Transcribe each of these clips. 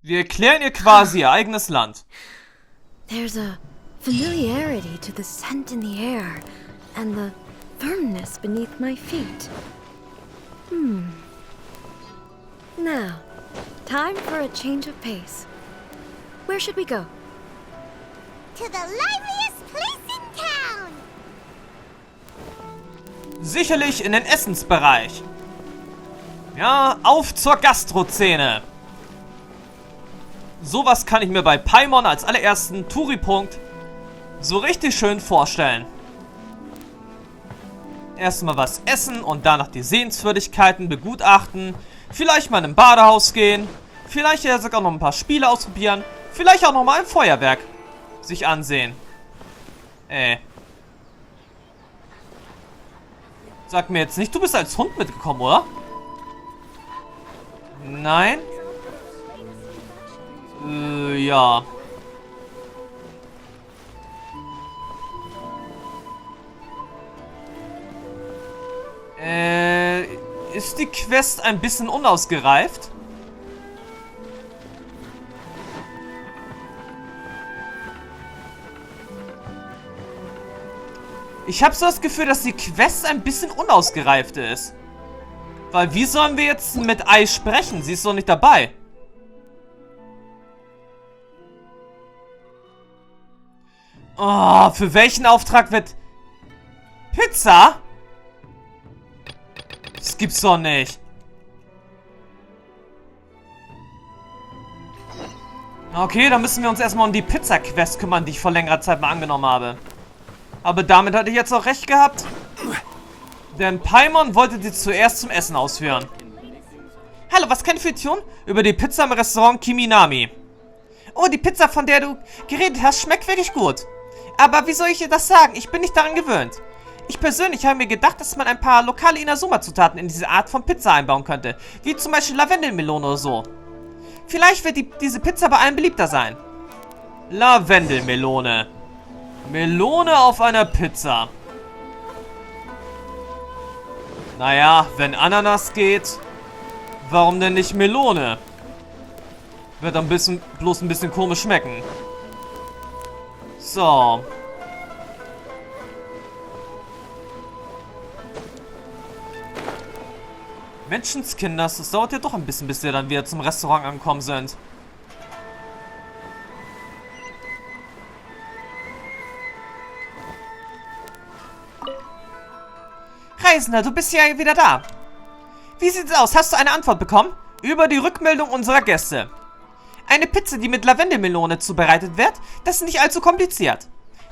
Wir erklären ihr quasi ihr eigenes Land. There's a familiarity to the scent in the air and the firmness beneath my feet. Now, time for a change of pace. Where should we go? To the liveliest place in town! Sicherlich in den Essensbereich. Ja, auf zur Gastrozene. Sowas kann ich mir bei Paimon als allerersten Touri-Punkt so richtig schön vorstellen. Erstmal was essen und danach die Sehenswürdigkeiten begutachten. Vielleicht mal in ein Badehaus gehen. Vielleicht ja sogar noch ein paar Spiele ausprobieren. Vielleicht auch noch mal ein Feuerwerk sich ansehen. Sag mir jetzt nicht, du bist als Hund mitgekommen, oder? Nein? Ja. Ist die Quest ein bisschen unausgereift? Ich habe so das Gefühl, dass die Quest ein bisschen unausgereift ist. Weil wie sollen wir jetzt mit Ai sprechen? Sie ist doch nicht dabei. Oh, für welchen Auftrag wird... Pizza? Das gibt's doch nicht. Okay, dann müssen wir uns erstmal um die Pizza-Quest kümmern, die ich vor längerer Zeit mal angenommen habe. Aber damit hatte ich jetzt auch recht gehabt. Denn Paimon wollte sie zuerst zum Essen ausführen. Hallo, was kann ich für dich tun? Über die Pizza im Restaurant Kiminami. Oh, die Pizza, von der du geredet hast, schmeckt wirklich gut. Aber wie soll ich dir das sagen? Ich bin nicht daran gewöhnt. Ich persönlich habe mir gedacht, dass man ein paar lokale Inazuma-Zutaten in diese Art von Pizza einbauen könnte. Wie zum Beispiel Lavendelmelone oder so. Vielleicht wird diese Pizza bei allen beliebter sein. Lavendelmelone. Melone auf einer Pizza. Naja, wenn Ananas geht, warum denn nicht Melone? Wird ein bisschen, bloß ein bisschen komisch schmecken. So. Menschenskinders, das dauert ja doch ein bisschen, bis wir dann wieder zum Restaurant angekommen sind. Reisender, du bist ja wieder da. Wie sieht's aus? Hast du eine Antwort bekommen? Über die Rückmeldung unserer Gäste. Eine Pizza, die mit Lavendelmelone zubereitet wird, das ist nicht allzu kompliziert.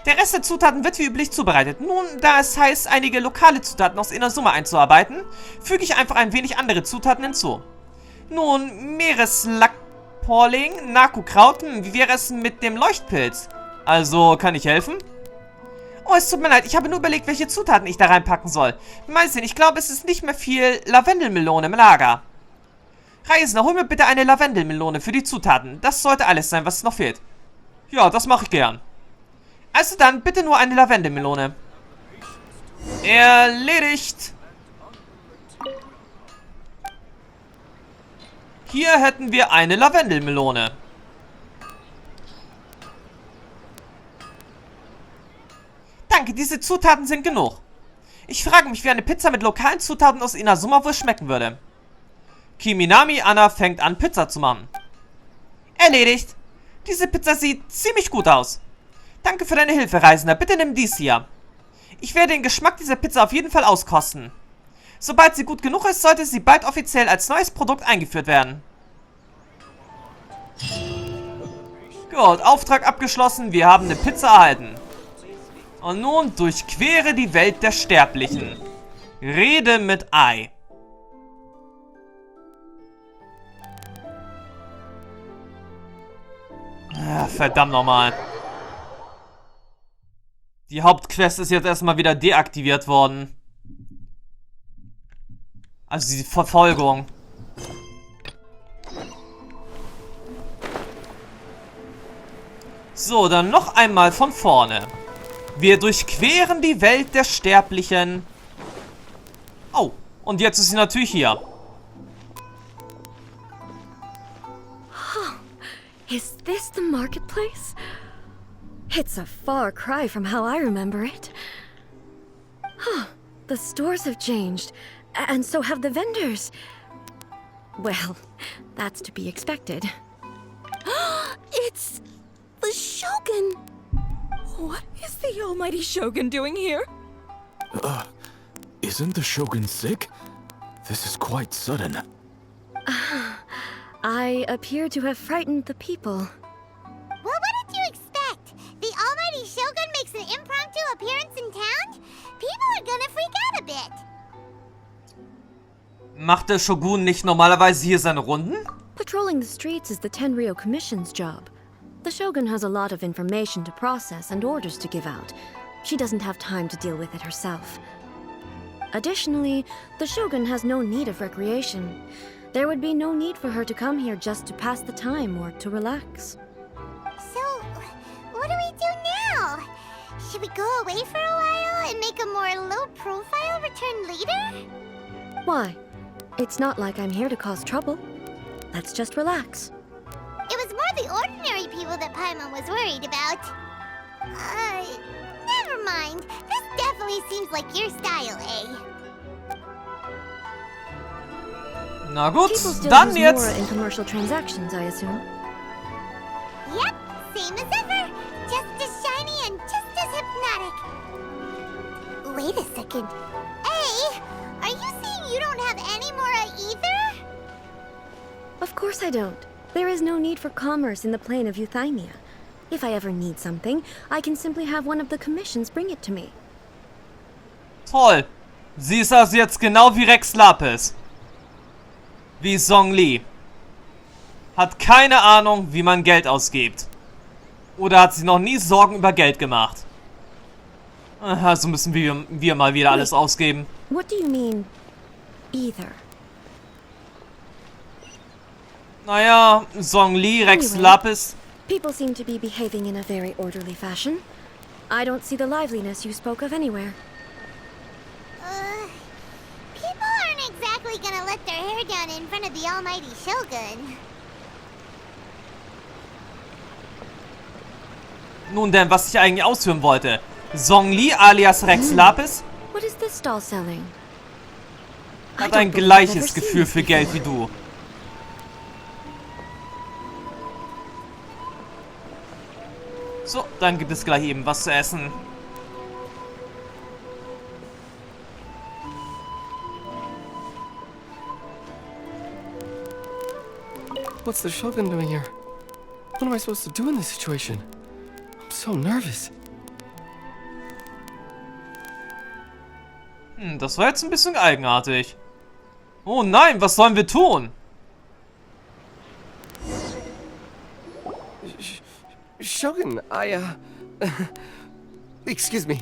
Der Rest der Zutaten wird wie üblich zubereitet. Nun, da es heißt, einige lokale Zutaten aus Inazuma einzuarbeiten, füge ich einfach ein wenig andere Zutaten hinzu. Nun, Meereslackporling, Naku-Kraut, wie wäre es mit dem Leuchtpilz? Also, kann ich helfen? Oh, es tut mir leid, ich habe nur überlegt, welche Zutaten ich da reinpacken soll. Meister, ich glaube, es ist nicht mehr viel Lavendelmelone im Lager. Reisender, hol mir bitte eine Lavendelmelone für die Zutaten. Das sollte alles sein, was noch fehlt. Ja, das mache ich gern. Also dann, bitte nur eine Lavendelmelone. Erledigt. Hier hätten wir eine Lavendelmelone. Danke, diese Zutaten sind genug. Ich frage mich, wie eine Pizza mit lokalen Zutaten aus Inazuma wohl schmecken würde. Kiminami Anna fängt an, Pizza zu machen. Erledigt. Diese Pizza sieht ziemlich gut aus. Danke für deine Hilfe, Reisender. Bitte nimm dies hier. Ich werde den Geschmack dieser Pizza auf jeden Fall auskosten. Sobald sie gut genug ist, sollte sie bald offiziell als neues Produkt eingeführt werden. Gut, Auftrag abgeschlossen. Wir haben eine Pizza erhalten. Und nun durchquere die Welt der Sterblichen. Rede mit Ai. Ah, verdammt nochmal. Die Hauptquest ist jetzt erstmal wieder deaktiviert worden. Also die Verfolgung. So, dann noch einmal von vorne. Wir durchqueren die Welt der Sterblichen. Oh, und jetzt ist sie natürlich hier. Is this the marketplace? It's a far cry from how I remember it. Huh. The stores have changed, and so have the vendors. Well, that's to be expected. It's the Shogun! What is the almighty Shogun doing here? Isn't the Shogun sick? This is quite sudden. I appear to have frightened the people. Well, what did you expect? The almighty Shogun makes an impromptu appearance in town? People are gonna freak out a bit. Macht der Shogun nicht normalerweise hier seine Runden? Patrolling the streets is the Tenryou Commission's job. The Shogun has a lot of information to process and orders to give out. She doesn't have time to deal with it herself. Additionally, the Shogun has no need of recreation. There would be no need for her to come here just to pass the time or to relax. So, what do we do now? Should we go away for a while and make a more low-profile return later? Why? It's not like I'm here to cause trouble. Let's just relax. It was more the ordinary people that Paimon was worried about. Never mind. This definitely seems like your style, eh? Na gut, People still dann use jetzt. Mora in commercial transactions, I assume. Yep, same as ever. Just as shiny and just as hypnotic. Wait a second. Hey, are you saying you don't have any Mora either? Of course I don't. There is no need for commerce in the plane of Euthymia. If I ever need something, I can simply have one of the commissions bring it to me. Toll. Sie ist also jetzt genau wie Rex Lapis. Wie Zhongli. Hat keine Ahnung, wie man Geld ausgibt. Oder hat sie noch nie Sorgen über Geld gemacht. Also müssen wir mal wieder alles ausgeben. What do you mean, either? Naja, Zhongli, Rex Anyway. Lapis. People seem to be behaving in a very orderly fashion. I don't see the liveliness you spoke of anywhere. People aren't exactly gonna let their hair down in front of the almighty Shogun. Nun denn, was ich eigentlich ausführen wollte. Zhongli alias Rex Lapis What is this stall selling? I hat don't ein believe I've ever gleiches seen Gefühl this für Geld wie before. du. So, dann gibt es gleich eben was zu essen. What's the Shogun doing here? What am I supposed to do in this situation? I'm so nervous. Das war jetzt ein bisschen eigenartig. Oh nein, was sollen wir tun? Shogun, excuse me.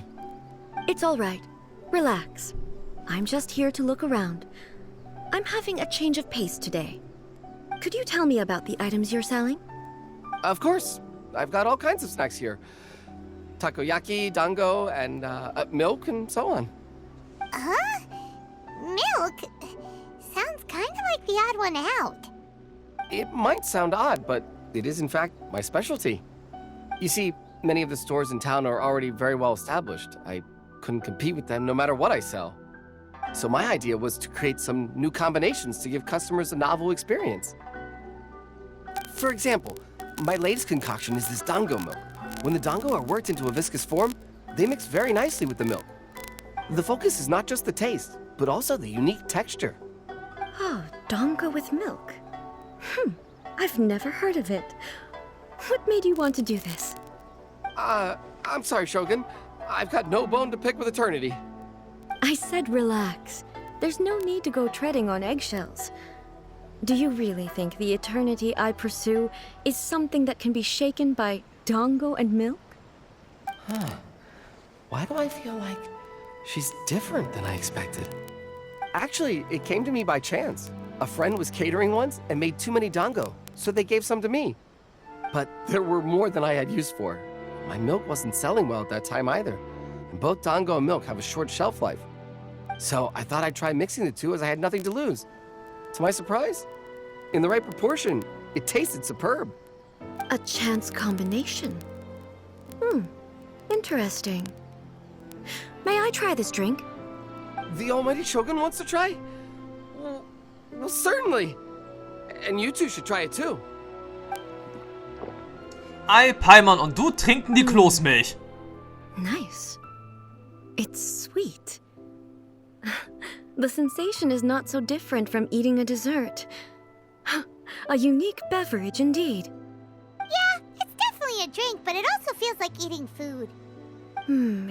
It's all right. Relax. I'm just here to look around. I'm having a change of pace today. Could you tell me about the items you're selling? Of course. I've got all kinds of snacks here. Takoyaki, dango, and milk, and so on. Huh? Milk? Sounds kind of like the odd one out. It might sound odd, but it is in fact my specialty. You see, many of the stores in town are already very well established. I couldn't compete with them no matter what I sell. So my idea was to create some new combinations to give customers a novel experience. For example, my latest concoction is this dango milk. When the dango are worked into a viscous form, they mix very nicely with the milk. The focus is not just the taste, but also the unique texture. Oh, dango with milk. I've never heard of it. What made you want to do this? I'm sorry, Shogun. I've got no bone to pick with eternity. I said relax. There's no need to go treading on eggshells. Do you really think the eternity I pursue is something that can be shaken by dango and milk? Why do I feel like she's different than I expected? Actually, it came to me by chance. A friend was catering once and made too many dango, so they gave some to me. But there were more than I had use for. My milk wasn't selling well at that time either, and both dango and milk have a short shelf life. So I thought I'd try mixing the two as I had nothing to lose. To my surprise, in the right proportion, it tasted superb. A chance combination. Interesting. May I try this drink? The almighty Shogun wants to try? Well, certainly. And you two should try it too. Paimon und du trinken die Kloßmilch. Nice. It's sweet. The sensation is not so different from eating a dessert. A unique beverage indeed. Yeah, it's definitely a drink, but it also feels like eating food.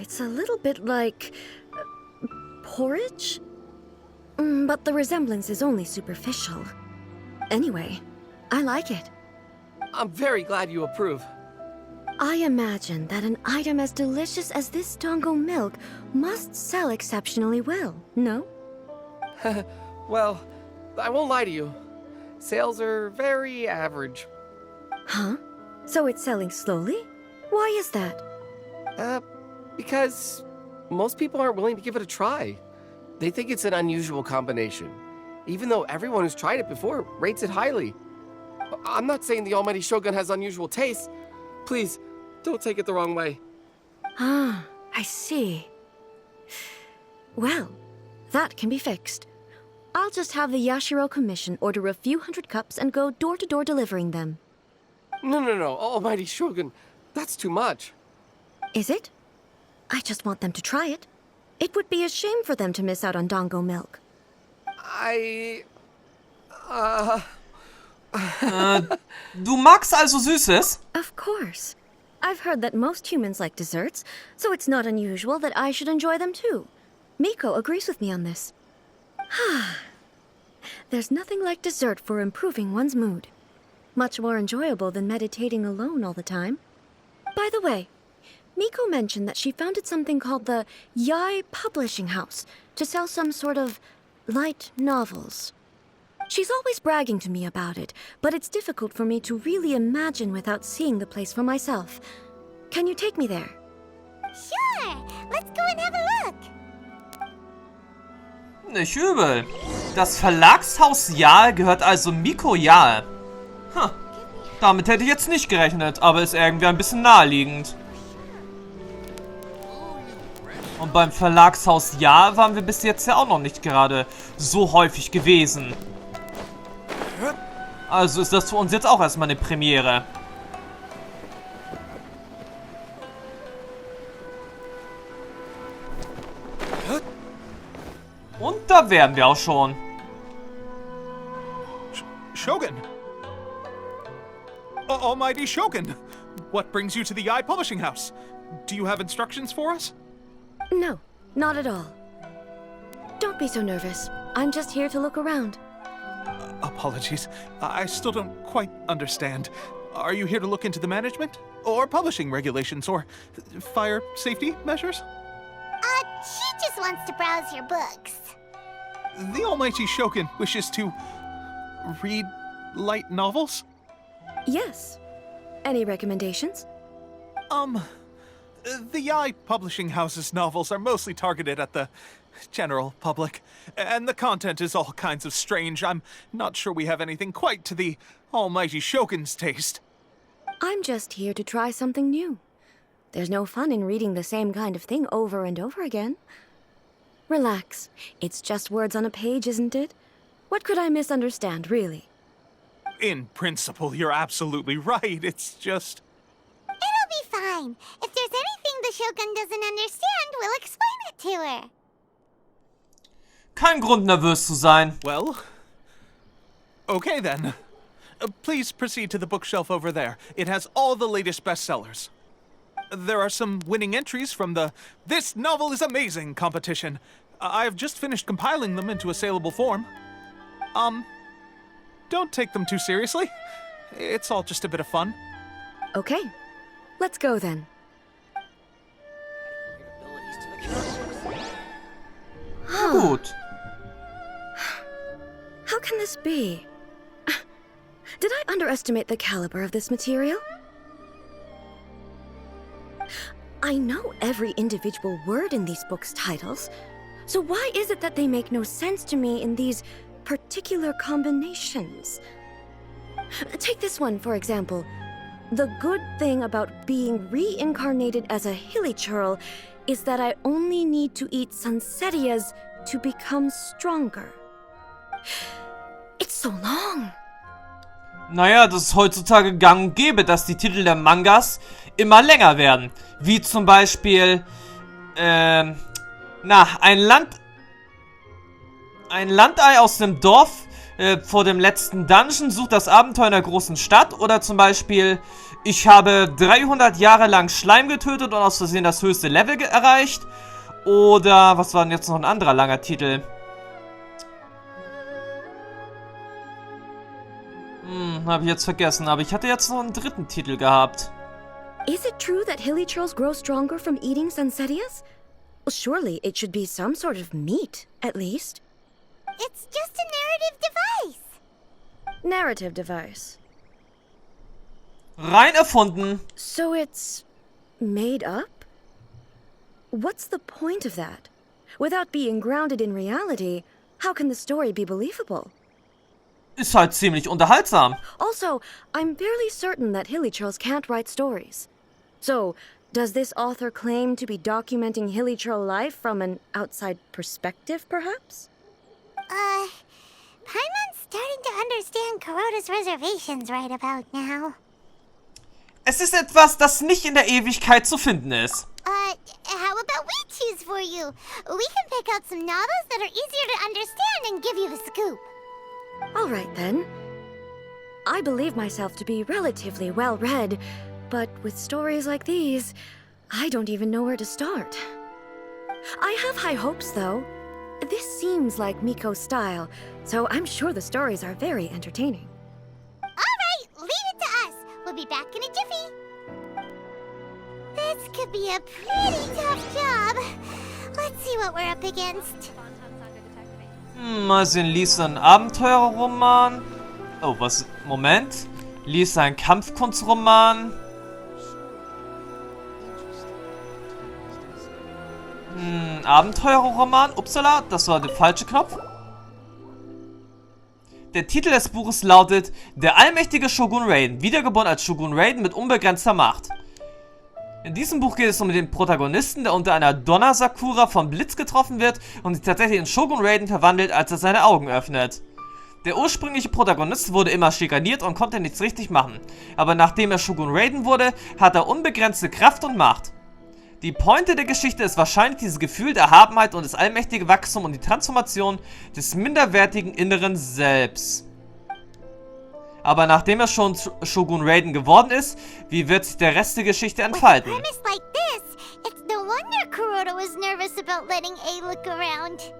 It's a little bit like... porridge? But the resemblance is only superficial. Anyway, I like it. I'm very glad you approve. I imagine that an item as delicious as this Dango milk must sell exceptionally well, no? Well, I won't lie to you. Sales are very average. Huh? So it's selling slowly? Why is that? Because most people aren't willing to give it a try. They think it's an unusual combination, even though everyone who's tried it before rates it highly. I'm not saying the almighty Shogun has unusual tastes. Please, don't take it the wrong way. Ah, I see. Well, that can be fixed. I'll just have the Yashiro Commission order a few hundred cups and go door-to-door delivering them. No, almighty Shogun, that's too much. Is it? I just want them to try it. It would be a shame for them to miss out on Dango milk. Du magst also Süßes? Of course. I've heard that most humans like desserts, so it's not unusual that I should enjoy them too. Miko agrees with me on this. There's nothing like dessert for improving one's mood. Much more enjoyable than meditating alone all the time. By the way, Miko mentioned that she founded something called the Yae Publishing House to sell some sort of light novels. She's always bragging to me about it, but it's difficult for me to really imagine without seeing the place for myself. Can you take me there? Sure, let's go and have a look. Nicht übel. Das Verlagshaus Yae gehört also Miko Yae. Damit hätte ich jetzt nicht gerechnet, aber ist irgendwie ein bisschen naheliegend. Und beim Verlagshaus Yae waren wir bis jetzt ja auch noch nicht gerade so häufig gewesen. Also ist das für uns jetzt auch erstmal eine Premiere. Und da wären wir auch schon. Shogun! Almighty Shogun! What brings you to the Yae Publishing House? Do you have instructions for us? No, not at all. Don't be so nervous. I'm just here to look around. Apologies. I still don't quite understand. Are you here to look into the management? Or publishing regulations? Or fire safety measures? She just wants to browse your books. The almighty Shogun wishes to read light novels? Yes. Any recommendations? The Yae Publishing House's novels are mostly targeted at the general public, and the content is all kinds of strange. I'm not sure we have anything quite to the almighty Shogun's taste. I'm just here to try something new. There's no fun in reading the same kind of thing over and over again. Relax. It's just words on a page, isn't it? What could I misunderstand, really? In principle, you're absolutely right. It's just... It'll be fine. If there's anything the Shogun doesn't understand, we'll explain it to her. Kein Grund, nervös zu sein. Well... Okay, then. Please proceed to the bookshelf over there. It has all the latest bestsellers. There are some winning entries from the This Novel is Amazing competition. I've just finished compiling them into a saleable form. Don't take them too seriously. It's all just a bit of fun. Okay. Let's go then. Gut. How can this be? Did I underestimate the caliber of this material? I know every individual word in these books' titles, so why is it that they make no sense to me in these particular combinations? Take this one, for example. The good thing about being reincarnated as a hilichurl is that I only need to eat Sansetias to become stronger. It's so long. Naja, das ist heutzutage gang und gäbe, dass die Titel der Mangas immer länger werden. Wie zum Beispiel, ein Landei aus dem Dorf vor dem letzten Dungeon sucht das Abenteuer in der großen Stadt. Oder zum Beispiel, ich habe 300 Jahre lang Schleim getötet und aus Versehen das höchste Level erreicht. Oder, was war denn jetzt noch ein anderer langer Titel? Habe ich jetzt vergessen, aber ich hatte jetzt noch einen dritten Titel gehabt. Is it true that hilichurls grow stronger from eating Sansetias? Well, surely it should be some sort of meat, at least. It's just a narrative device. Narrative device. Rein erfunden. So it's made up? What's the point of that? Without being grounded in reality, how can the story be believable? Ist halt ziemlich unterhaltsam. Also, I'm fairly certain that hilichurls can't write stories. So, does this author claim to be documenting hilichurl life from an outside perspective, perhaps? Paimon's starting to understand Kuroda's reservations right about now. Es ist etwas, das nicht in der Ewigkeit zu finden ist. How about we choose for you? We can pick out some novels that are easier to understand and give you the scoop. All right, then. I believe myself to be relatively well-read, but with stories like these, I don't even know where to start. I have high hopes, though. This seems like Miko's style, so I'm sure the stories are very entertaining. All right, leave it to us. We'll be back in a jiffy. This could be a pretty tough job. Let's see what we're up against. Mal sehen, liest ein Abenteuerroman. Oh, was? Moment. Liest ein Kampfkunstroman. Abenteuerroman. Upsala, das war der falsche Knopf. Der Titel des Buches lautet Der allmächtige Shogun Raiden, wiedergeboren als Shogun Raiden mit unbegrenzter Macht. In diesem Buch geht es um den Protagonisten, der unter einer Donnersakura vom Blitz getroffen wird und sich tatsächlich in Shogun Raiden verwandelt, als er seine Augen öffnet. Der ursprüngliche Protagonist wurde immer schikaniert und konnte nichts richtig machen. Aber nachdem er Shogun Raiden wurde, hat er unbegrenzte Kraft und Macht. Die Pointe der Geschichte ist wahrscheinlich dieses Gefühl der Erhabenheit und das allmächtige Wachstum und die Transformation des minderwertigen inneren Selbst. Aber nachdem er schon Shogun Raiden geworden ist, wie wird sich der Rest der Geschichte entfalten? With a premise like this, it's no wonder Kuroda was nervous about letting A look around.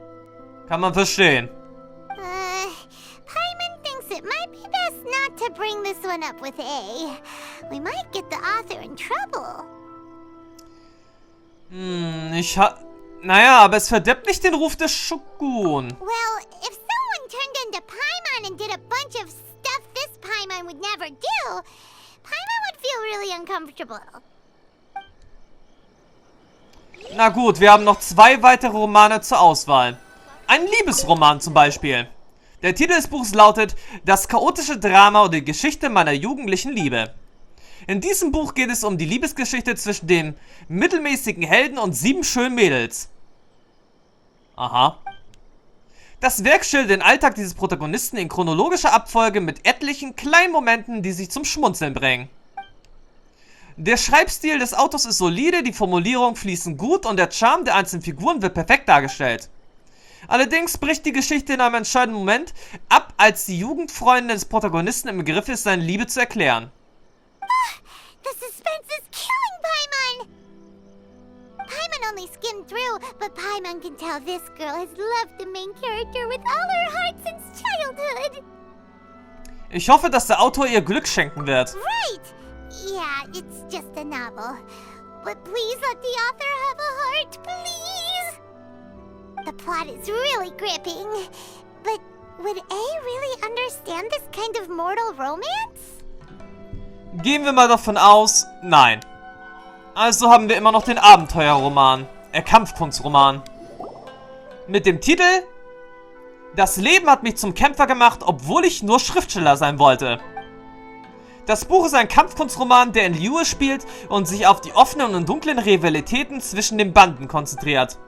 Kann man verstehen. Paimon thinks it might be best not to bring this one up with A. We might get the author in trouble. Naja, aber es verdirbt nicht den Ruf des Shogun. Well, if someone turned into Paimon and did a bunch of stuff this Paimon would never do, Paimon would feel really uncomfortable. Na gut, wir haben noch 2 weitere Romane zur Auswahl. Ein Liebesroman zum Beispiel. Der Titel des Buchs lautet Das chaotische Drama oder die Geschichte meiner jugendlichen Liebe. In diesem Buch geht es um die Liebesgeschichte zwischen dem mittelmäßigen Helden und 7 schönen Mädels. Aha. Das Werk schildert den Alltag dieses Protagonisten in chronologischer Abfolge mit etlichen kleinen Momenten, die sich zum Schmunzeln bringen. Der Schreibstil des Autors ist solide, die Formulierungen fließen gut und der Charme der einzelnen Figuren wird perfekt dargestellt. Allerdings bricht die Geschichte in einem entscheidenden Moment ab, als die Jugendfreundin des Protagonisten im Begriff ist, seine Liebe zu erklären. The suspense is killing Paimon! Paimon only skimmed through, but Paimon can tell this girl has loved the main character with all her heart since childhood. Ich hoffe, dass der Autor ihr Glück schenken wird. Right! Yeah, it's just a novel. But please let the author have a heart, please! The plot is really gripping. But would A really understand this kind of mortal romance? Gehen wir mal davon aus, nein. Also haben wir immer noch den Abenteuerroman, Kampfkunstroman. Mit dem Titel Das Leben hat mich zum Kämpfer gemacht, obwohl ich nur Schriftsteller sein wollte. Das Buch ist ein Kampfkunstroman, der in Liyue spielt und sich auf die offenen und dunklen Rivalitäten zwischen den Banden konzentriert.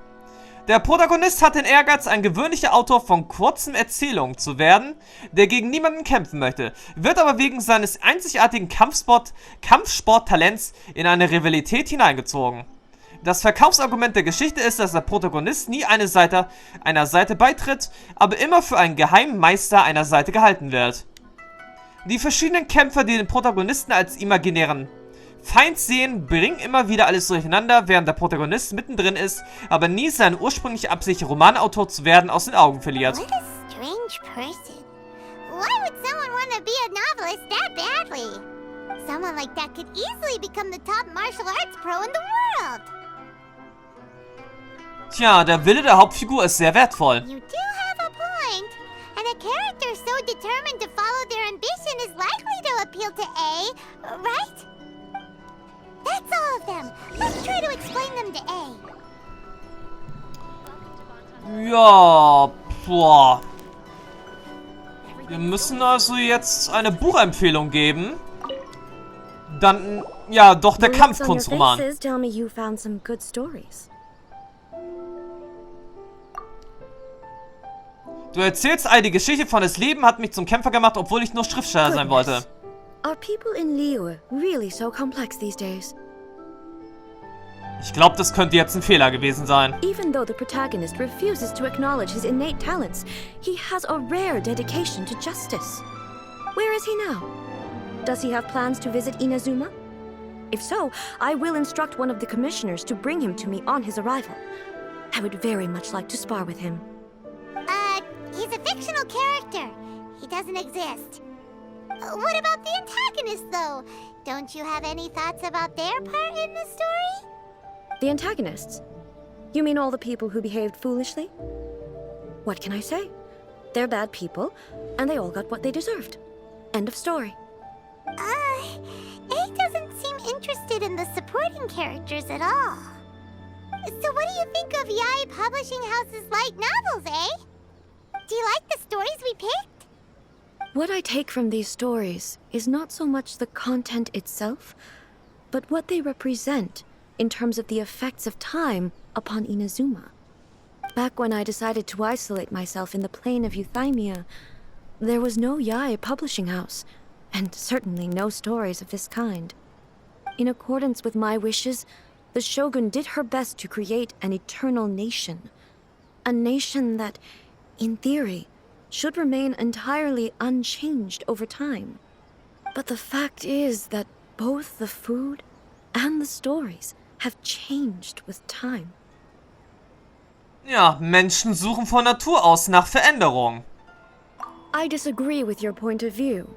Der Protagonist hat den Ehrgeiz, ein gewöhnlicher Autor von kurzen Erzählungen zu werden, der gegen niemanden kämpfen möchte, wird aber wegen seines einzigartigen Kampfsporttalents in eine Rivalität hineingezogen. Das Verkaufsargument der Geschichte ist, dass der Protagonist nie einer Seite beitritt, aber immer für einen geheimen Meister einer Seite gehalten wird. Die verschiedenen Kämpfer, die den Protagonisten als imaginären Feind sehen, bringen immer wieder alles durcheinander, während der Protagonist mittendrin ist, aber nie seine ursprüngliche Absicht, Romanautor zu werden, aus den Augen verliert. What a strange person. Why would someone want to be a novelist that badly? Someone like that could easily become the top martial arts pro in the world. Tja, der Wille der Hauptfigur ist sehr wertvoll. You do have a point. And a character so determined to follow their ambition is likely to appeal to A, right? That's all of them. Let's try to explain them to A. Ja, boah. Wir müssen also jetzt eine Buchempfehlung geben. Dann, ja, doch der The looks on your Kampfkunstroman. faces tell me you found some good stories. Du erzählst all die Geschichte von das Leben hat mich zum Kämpfer gemacht, obwohl ich nur Schriftsteller sein wollte. Are people in Liyue really so complex these days? Ich glaube, das könnte jetzt ein Fehler gewesen sein. Even though the protagonist refuses to acknowledge his innate talents, he has a rare dedication to justice. Where is he now? Does he have plans to visit Inazuma? If so, I will instruct one of the commissioners to bring him to me on his arrival. I would very much like to spar with him. He's a fictional character. He doesn't exist. What about the antagonist, though? Don't you have any thoughts about their part in the story? The antagonists? You mean all the people who behaved foolishly? What can I say? They're bad people, and they all got what they deserved. End of story. A doesn't seem interested in the supporting characters at all. So what do you think of Yae Publishing House's light novels, eh? Do you like the stories we picked? What I take from these stories is not so much the content itself, but what they represent in terms of the effects of time upon Inazuma. Back when I decided to isolate myself in the plain of Euthymia, there was no Yae publishing house, and certainly no stories of this kind. In accordance with my wishes, the Shogun did her best to create an eternal nation. A nation that, in theory, should remain entirely unchanged over time. But the fact is that both the food and the stories have changed with time. Ja, Menschen suchen von Natur aus nach Veränderung. I disagree with your point of view.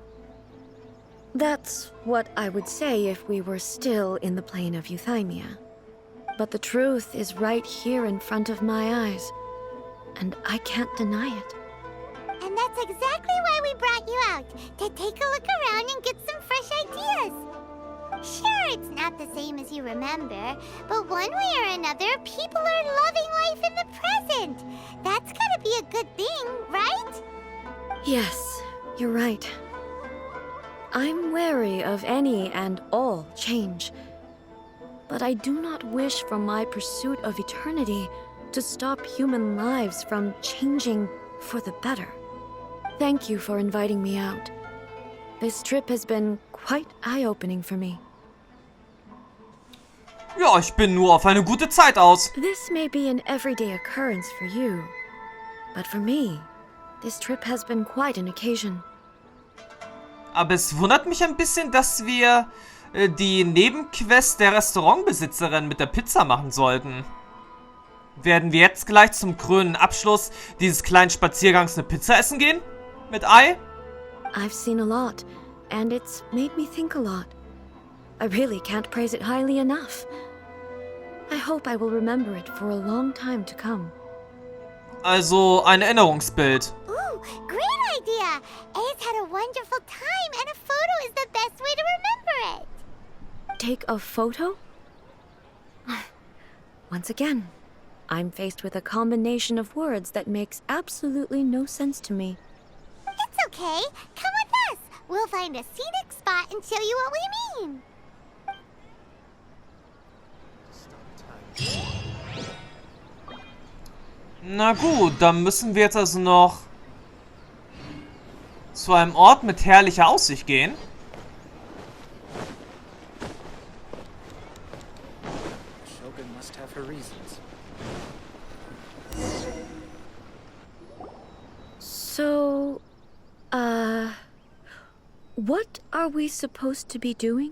That's what I would say if we were still in the plane of Euthymia. But the truth is right here in front of my eyes, and I can't deny it. And that's exactly why we brought you out, to take a look around and get some fresh ideas. Sure, it's not the same as you remember, but one way or another, people are loving life in the present. That's gotta be a good thing, right? Yes, you're right. I'm wary of any and all change, but I do not wish for my pursuit of eternity to stop human lives from changing for the better. Thank you for inviting me out. This trip has been quite eye-opening for me. Ja, ich bin nur auf eine gute Zeit aus. This may be an everyday occurrence for you, but for me, this trip has been quite an occasion. Aber es wundert mich ein bisschen, dass wir die Nebenquest der Restaurantbesitzerin mit der Pizza machen sollten. Werden wir jetzt gleich zum krönenden Abschluss dieses kleinen Spaziergangs eine Pizza essen gehen? Mit Ei? I've seen a lot, and it's made me think a lot. I really can't praise it highly enough. I hope I will remember it for a long time to come. Also ein Erinnerungsbild. Ooh, great idea! A's had a wonderful time, and a photo is the best way to remember it. Take a photo? Once again, I'm faced with a combination of words that makes absolutely no sense to me. It's okay. Come with us. We'll find a scenic spot and show you what we mean. Na gut, dann müssen wir jetzt also noch zu einem Ort mit herrlicher Aussicht gehen. Shogun must have her reasons. So, what are we supposed to be doing?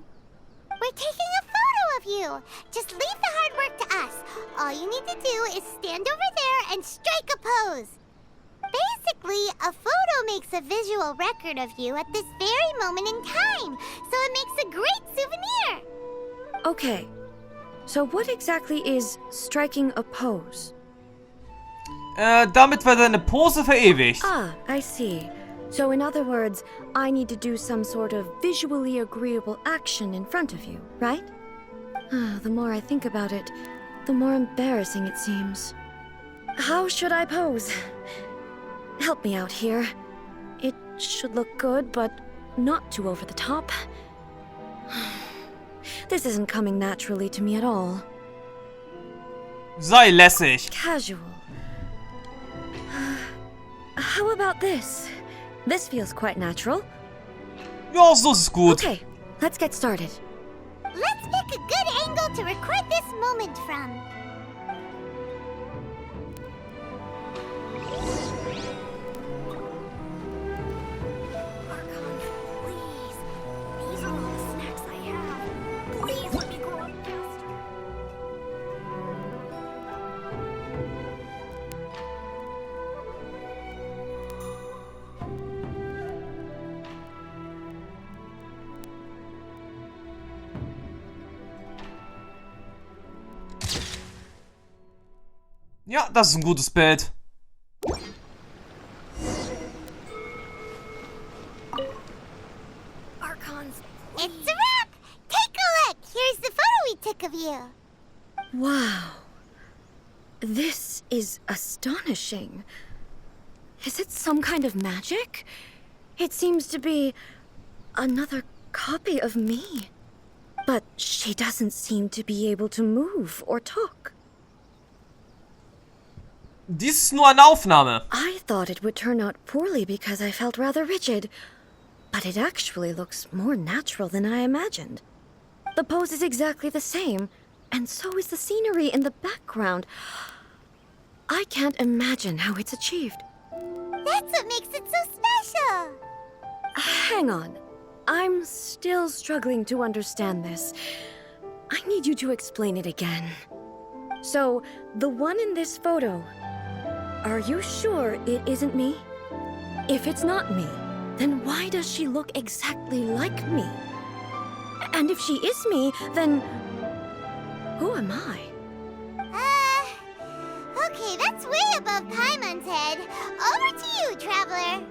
We're taking a photo of you. Just leave the hard work to us. All you need to do is stand over there and strike a pose. Basically, a photo makes a visual record of you at this very moment in time, so it makes a great souvenir. Okay, so what exactly is striking a pose? Damit wird deine Pose verewigt. Ah, I see. So in other words, I need to do some sort of visually agreeable action in front of you, right? The more I think about it, the more embarrassing it seems. How should I pose? Help me out here. It should look good, but not too over the top. This isn't coming naturally to me at all. Sei lässig. Casual. How about this? This feels quite natural. Ja, so ist es gut. Okay, let's get started. Let's pick a good angle to record this moment from. Archon, please. These are all the snacks I have. Please let me grow up faster. Ja, das ist ein gutes Bild. Archons, it's a wrap! Take a look! Here's the photo we took of you. Wow. This is astonishing. Is it some kind of magic? It seems to be another copy of me. But she doesn't seem to be able to move or talk. Dies ist nur eine Aufnahme. I thought it would turn out poorly because I felt rather rigid. But it actually looks more natural than I imagined. The pose is exactly the same, and so is the scenery in the background. I can't imagine how it's achieved. That's what makes it so special. Hang on. I'm still struggling to understand this. I need you to explain it again. So, the one in this photo, are you sure it isn't me? If it's not me, then why does she look exactly like me? And if she is me, then who am I? Okay, that's way above Paimon's head. Over to you, Traveler.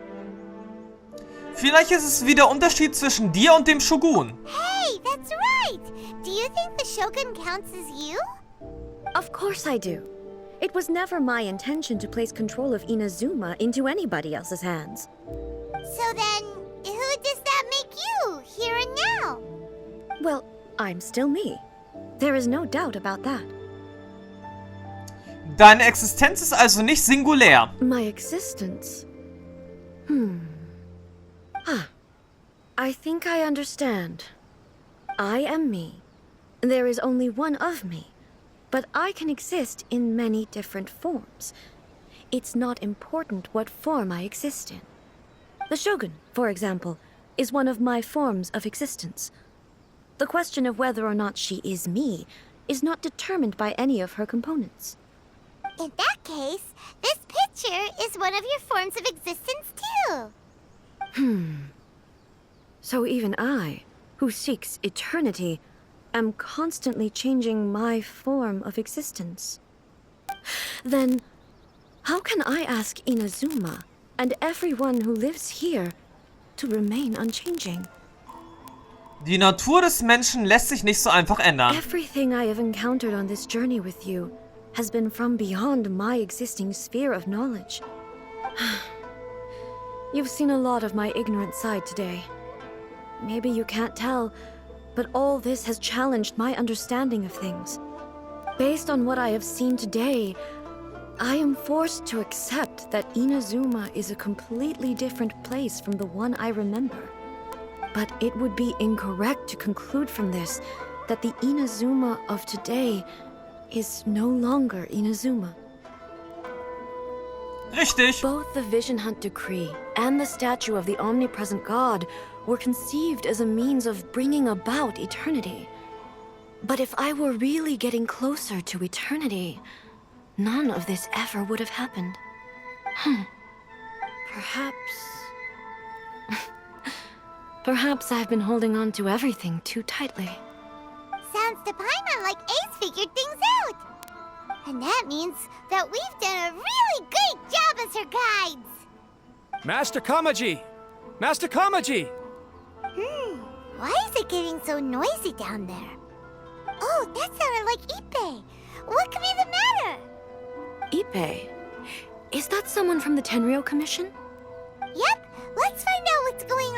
Vielleicht ist es wie der Unterschied zwischen dir und dem Shogun. Hey, that's right! Do you think the Shogun counts as you? Of course I do. It was never my intention to place control of Inazuma into anybody else's hands. So then, who does that make you, here and now? Well, I'm still me. There is no doubt about that. Deine Existenz ist also nicht singulär. My existence? I think I understand. I am me. There is only one of me, but I can exist in many different forms. It's not important what form I exist in. The Shogun, for example, is one of my forms of existence. The question of whether or not she is me is not determined by any of her components. In that case, this picture is one of your forms of existence too. So even I, who seeks eternity, am constantly changing my form of existence. Then, how can I ask Inazuma and everyone who lives here to remain unchanging? Die Natur des Menschen lässt sich nicht so einfach ändern. Everything I have encountered on this journey with you has been from beyond my existing sphere of knowledge. You've seen a lot of my ignorant side today. maybe you can't tell, but all this has challenged my understanding of things. Based on what I have seen today, I am forced to accept that Inazuma is a completely different place from the one I remember. But it would be incorrect to conclude from this that the Inazuma of today is no longer Inazuma. Richtig. Both the Vision Hunt Decree and the statue of the omnipresent God were conceived as a means of bringing about eternity. But if I were really getting closer to eternity, none of this ever would have happened. Perhaps I've been holding on to everything too tightly. Sounds to Paimon like Ace figured things out. And that means that we've done a really great job as her guides. Master Kamaji! Master Kamaji! Why is it getting so noisy down there? Oh, that sounded like Ippei. What could be the matter? Ippei? Is that someone from the Tenryou Commission? Yep, let's find out what's going